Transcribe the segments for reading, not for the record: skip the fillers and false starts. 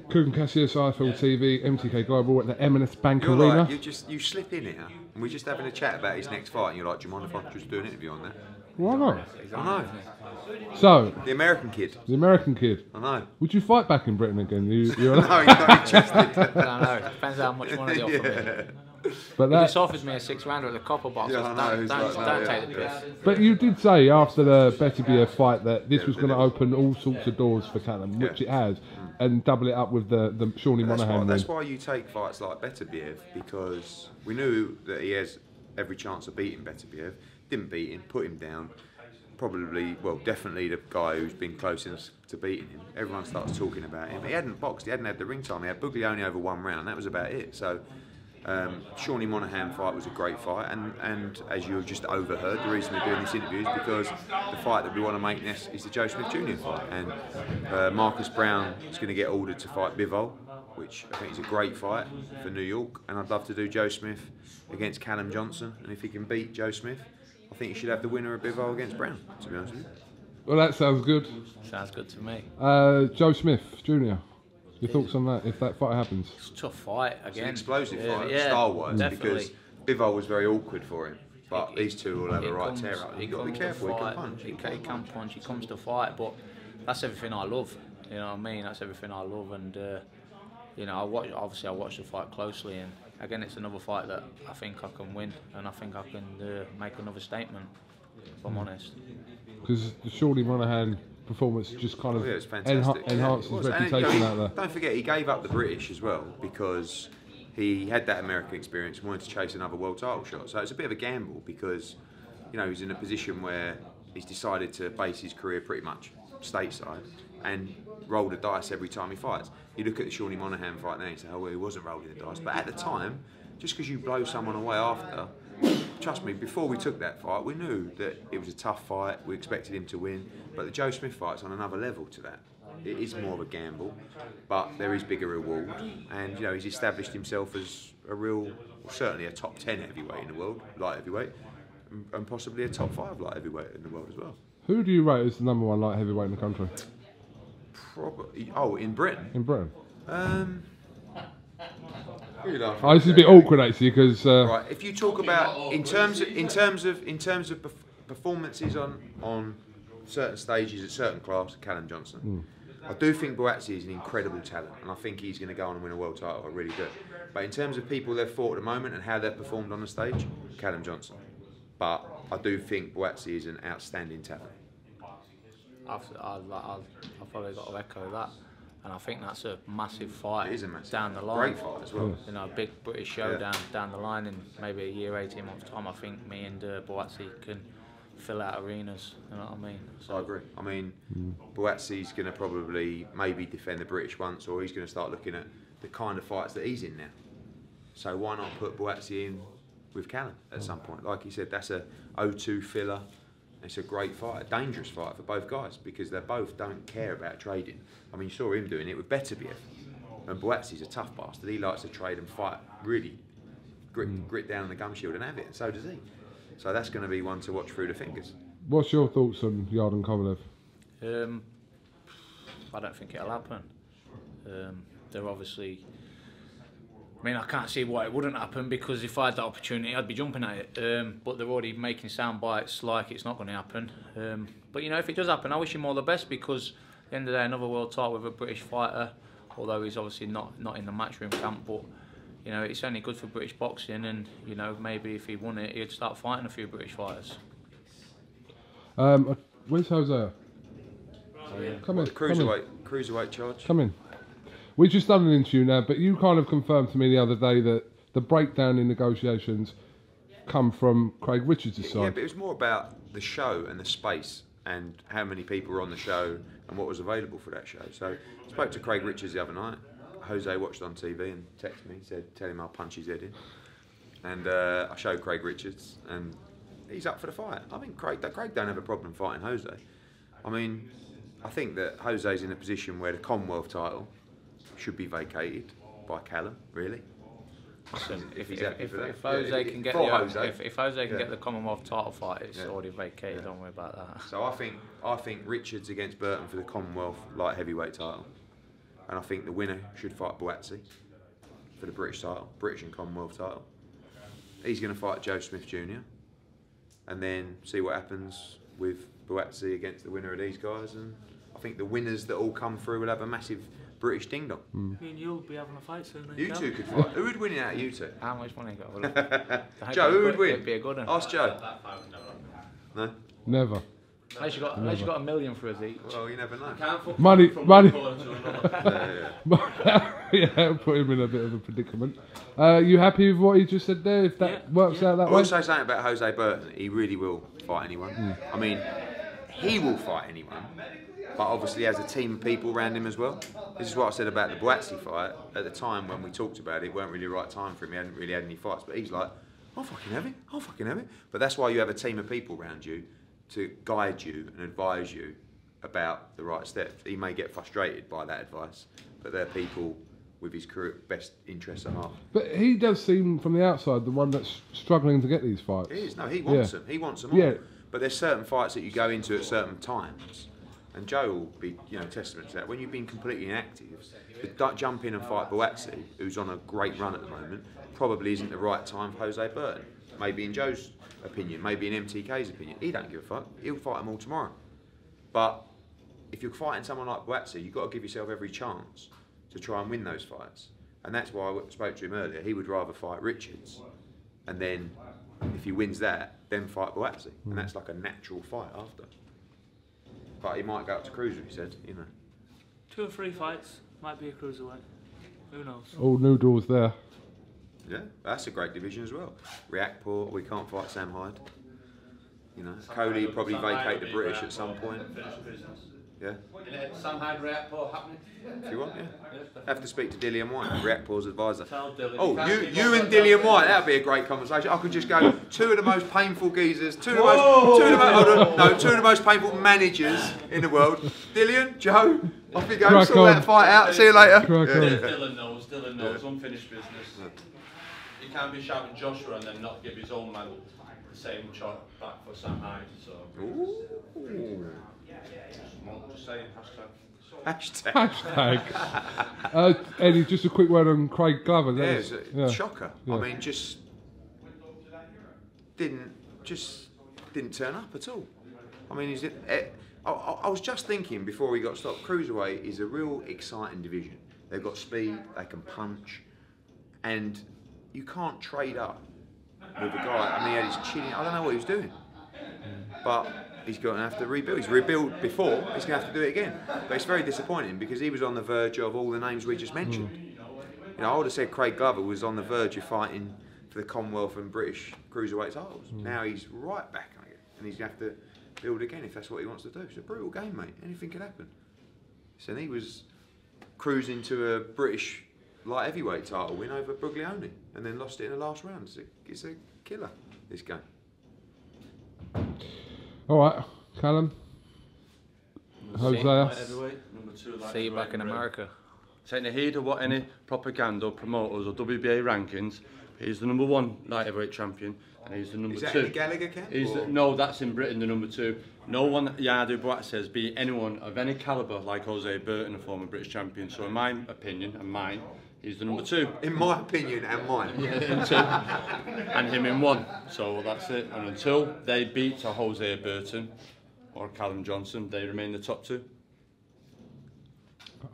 Kugan Cassius, IFL TV, MTK Global at the M&S Bank Arena. Like, you slip in here, and we're just having a chat about his next fight, and you're like, do you mind if I just do an interview on that? Why not? I know. So, The American kid. the American kid. I know. Would you fight back in Britain again? You're No, he's not interested. I don't know. Depends how much money they offer me. but He that, just offers me a 6-rounder at the copper box. Yeah, I know, don't he's like, don't no, take the piss. but you did say after the Beterbiev fight that this was going to open all sorts of doors for Callum, which it has, and double it up with the Shawnee Monahan That's win. why you take fights like Beterbiev, because we knew that he has every chance of beating Beterbiev. Didn't beat him, put him down. Probably, well, definitely the guy who's been closest to beating him. Everyone starts talking about him. He hadn't boxed, he hadn't had the ring time. He had Buglioni over 1 round, that was about it. So, Shawnee Monahan fight was a great fight, and as you just overheard, the reason we're doing this interview is because the fight that we want to make next is the Joe Smith Jr. fight. And Marcus Brown is going to get ordered to fight Bivol, which I think is a great fight for New York. And I'd love to do Joe Smith against Callum Johnson, and if he can beat Joe Smith, I think you should have the winner of Bivol against Brown, to be honest with you. Well, that sounds good. Sounds good to me. Joe Smith Jr. Your thoughts on that, if that fight happens? It's a tough fight again. It's an explosive fight, yeah, style-wise, definitely. because Bivol was very awkward for him. But these two will have a right tear up. You've got to be comes careful, he fight, can punch. He can punch, he comes to fight, but that's everything I love. You know what I mean? That's everything I love, and you know, I watch the fight closely, and again, it's another fight that I think I can win, and I think I can make another statement, if I'm honest. Because the Shawnee Monahan performance just kind of it's fantastic. enhanced his reputation out there. Don't forget, he gave up the British as well because he had that American experience and wanted to chase another world title shot. So it's a bit of a gamble because, you know, he's in a position where he's decided to base his career pretty much stateside and roll the dice every time he fights. You look at the Shawnee Monahan fight now and you say, oh, well, he wasn't rolling the dice. But at the time, just because you blow someone away after, trust me, before we took that fight, we knew that it was a tough fight. We expected him to win. But the Joe Smith fight's on another level to that. It is more of a gamble, but there is bigger reward. And, you know, he's established himself as a real, certainly a top 10 heavyweight in the world, light heavyweight, and possibly a top 5 light heavyweight in the world as well. Who do you rate as the #1 light heavyweight in the country? Probably. Oh, in Britain? In Britain? This is a bit awkward actually because right. If you talk about in terms of performances on certain stages at certain class, Callum Johnson. I do think BuATSI is an incredible talent, and I think he's going to go on and win a world title. I really do. But in terms of people they've fought at the moment and how they've performed on the stage, Callum Johnson. But I do think BuATSI is an outstanding talent. I've probably got to echo that, and I think that's a massive fight. It is a massive down the line. Great fight as well. You know, a big British showdown down the line in maybe a year, 18 months' time. I think me and BuATSI can fill out arenas. You know what I mean? So I agree. I mean, BuATSI's going to probably maybe defend the British once, or he's going to start looking at the kind of fights that he's in now. So why not put BuATSI in with Callum at some point? Like he said, that's a 0-2 filler. It's a great fight, a dangerous fight for both guys because they both don't care about trading. I mean, you saw him doing it with Beterbiev, and BuATSI's a tough bastard. He likes to trade and fight, really grit down on the gum shield and have it, and so does he. So that's going to be one to watch through the fingers. What's your thoughts on YARDE-KOVALEV? I don't think it'll happen. They're obviously... I mean, I can't see why it wouldn't happen because if I had that opportunity, I'd be jumping at it. But they're already making sound bites like it's not going to happen. But, you know, if it does happen, I wish him all the best because at the end of the day, another world title with a British fighter, although he's obviously not in the matchroom camp, but, you know, it's only good for British boxing and, you know, maybe if he won it, he'd start fighting a few British fighters. Where's Hosea? Come in. Cruiserweight charge. Come in. We've just done an interview now, but you kind of confirmed to me the other day that the breakdown in negotiations come from Craig Richards' side. Yeah, but it was more about the show and the space and how many people were on the show and what was available for that show. So I spoke to Craig Richards the other night. Jose watched on TV and texted me, said, tell him I'll punch his head in. And I showed Craig Richards and he's up for the fight. I mean, Craig don't have a problem fighting Jose. I mean, I think that Jose's in a position where the Commonwealth title should be vacated by Callum, really. Listen, if If Jose can get the Commonwealth title fight, it's already vacated. Don't worry about that. So I think Richards against Burton for the Commonwealth light heavyweight title. and I think the winner should fight BUATSI for the British title, British and Commonwealth title. He's going to fight Joe Smith Jr. and then see what happens with BUATSI against the winner of these guys. And I think the winners that all come through will have a massive British ding dong. I mean, you'll be having a fight soon. You two could fight. Who would win out of you two? How much money got? Joe, who would win? It'd be a good one. Ask Joe. No? Never. Unless you got $1 million for us each. Well, you never know. Money. Yeah. Yeah, put him in a bit of a predicament. You happy with what he just said there? If that works out that I way? will say something about Jose Burton. He really will fight anyone. I mean, he will fight anyone, but obviously he has a team of people around him as well. This is what I said about the BUATSI fight. At the time when we talked about it, it weren't really the right time for him. He hadn't really had any fights, but he's like, I'll fucking have it. I'll fucking have it. But that's why you have a team of people around you to guide you and advise you about the right steps. He may get frustrated by that advice, but they're people with his best interests at heart. But he does seem, from the outside, the one that's struggling to get these fights. He is. No, he wants them. He wants them all. Yeah. But there's certain fights that you go into at certain times, and Joe will be, testament to that. When you've been completely inactive, to jump in and fight BUATSI, who's on a great run at the moment, probably isn't the right time for Jose Burton. Maybe in Joe's opinion, maybe in MTK's opinion. He don't give a fuck. He'll fight them all tomorrow. But if you're fighting someone like BUATSI, you've got to give yourself every chance to try and win those fights. And that's why I spoke to him earlier. He would rather fight Richards, and then if he wins that, then fight BUATSI. And that's like a natural fight after. But he might go up to cruiser, he said, 2 or 3 fights, might be a cruiserweight. Who knows? All new doors there. Yeah, that's a great division as well. Reactport, we can't fight Sam Hyde. Cody will probably vacate the British at some point. Yeah. Sam Hyde Reactport happening? If you want, yeah. Have to speak to Dillian White, Reactport's advisor. Oh, you and Dillian White, that'd be a great conversation. I could just go, 2 of the most painful geezers, 2 of the most painful managers in the world. Dillian, Joe, off you go, sort that fight out, see you later. Dylan knows, unfinished business. You can't be shouting Joshua and then not give his own man the same shot back for Sam Hyde, so... Just saying, Hashtag. Eddie, just a quick word on Craig Glover. Yeah, it's a shocker. Yeah. I mean, just didn't turn up at all. I mean, I was just thinking before we got stopped, cruiserweight is a real exciting division. They've got speed, they can punch, and you can't trade up with a guy. I mean, he had his chin. I don't know what he was doing, but he's going to have to rebuild. He's rebuilt before, he's going to have to do it again. But it's very disappointing because he was on the verge of all the names we just mentioned. I would have said Craig Glover was on the verge of fighting for the Commonwealth and British cruiserweight titles. Now he's right back on it, and he's going to have to build again if that's what he wants to do. It's a brutal game, mate. Anything could happen. So he was cruising to a British light heavyweight title win over Bruglione, and then lost it in the last round. It's a killer, this game. All right, Callum. Hosea. See you back in America. Taking the heed of what any propaganda, promoters or WBA rankings, he's the #1 light heavyweight champion, and he's the #2. Is that in the Gallagher camp? No, that's in Britain, the #2. No one at YARDE-KOVALEV has beat anyone of any calibre like Jose Burton, a former British champion. So in my opinion, and mine, he's the #2. In my opinion and mine. Yeah, in 2. And him in 1. So that's it. And until they beat a Jose Burton or Callum Johnson, they remain the top 2.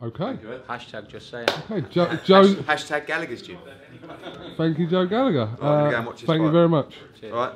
Okay. Hashtag just saying. Okay, Joe. Hashtag Gallagher's gym. Thank you, Joe Gallagher. Right, I'm gonna go and watch this thank you fight. very much. All right.